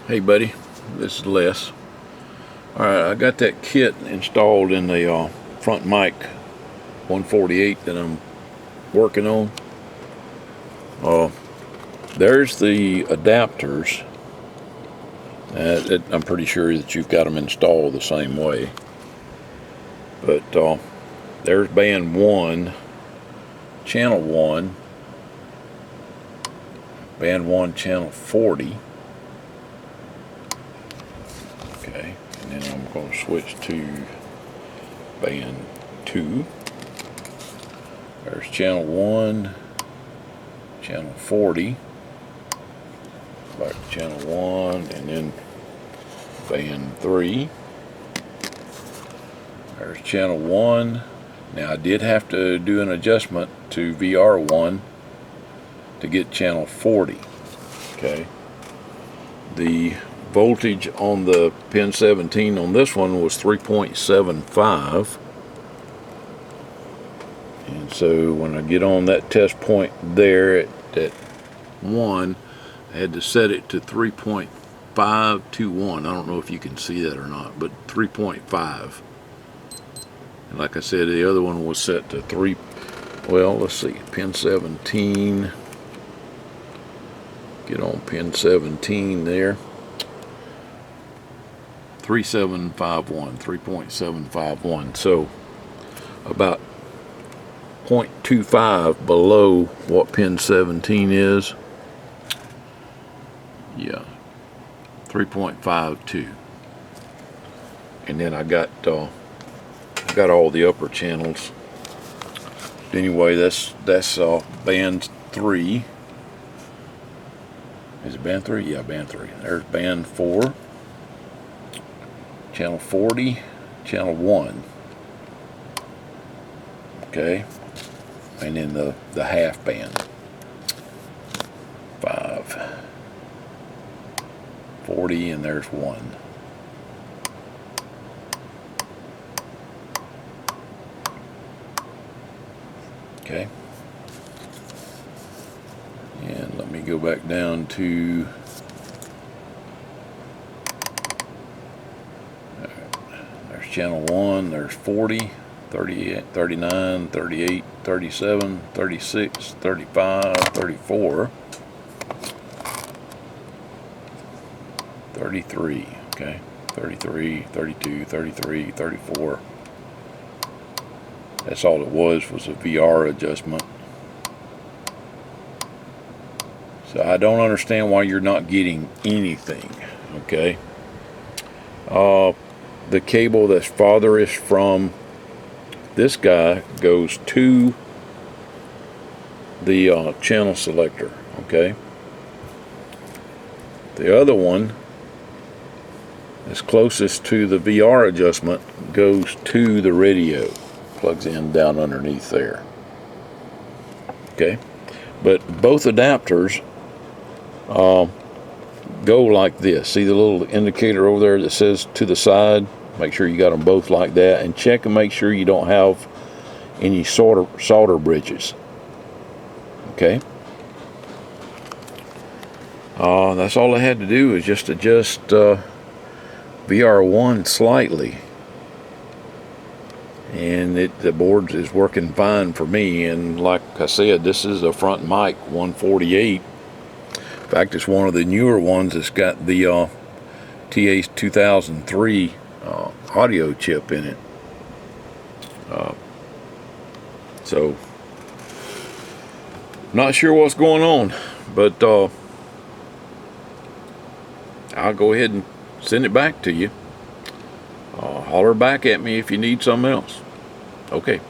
Hey buddy, this is Les. Alright, I got that kit installed in the front mic 148 that I'm working on. There's the adapters. I'm pretty sure that you've got them installed the same way. But there's band 1, channel 1, band 1, channel 40. Okay, and then I'm going to switch to band 2. There's channel 1, channel 40, back to channel 1, and then band 3. There's channel 1. Now I did have to do an adjustment to VR1 to get channel 40. Okay. The voltage on the pin 17 on this one was 3.75, and so when I get on that test point there at 1, I had to set it to 3.521. I don't know if you can see that or not, but 3.5. And like I said, the other one was set to let's see, pin 17. Get on pin 17 there. 3.751. So about 0.25 below what pin 17 is. Yeah, 3.52. And then I got all the upper channels. Anyway, that's band 3. Is it band 3? Yeah, band 3. There's band 4. Channel 40, channel 1. Okay. And then the half band. 5. 40, and there's 1. Okay. And let me go back down to there's channel 1, there's 40, 38, 39, 38, 37, 36, 35, 34, 33, okay, 33, 32, 33, 34. That's all it was a VR adjustment. So I don't understand why you're not getting anything, okay? The cable that's farthest from this guy goes to the channel selector, okay? The other one that's closest to the VR adjustment goes to the radio, plugs in down underneath there, okay? But both adapters go like this. See the little indicator over there that says to the side? Make sure you got them both like that, and check and make sure you don't have any solder bridges. Okay. That's all I had to do is just adjust VR1 slightly, and the board is working fine for me. And like I said, this is a front mic 148. In fact, it's one of the newer ones that's got the TA2003 audio chip in it. So, not sure what's going on, but I'll go ahead and send it back to you. Holler back at me if you need something else. Okay.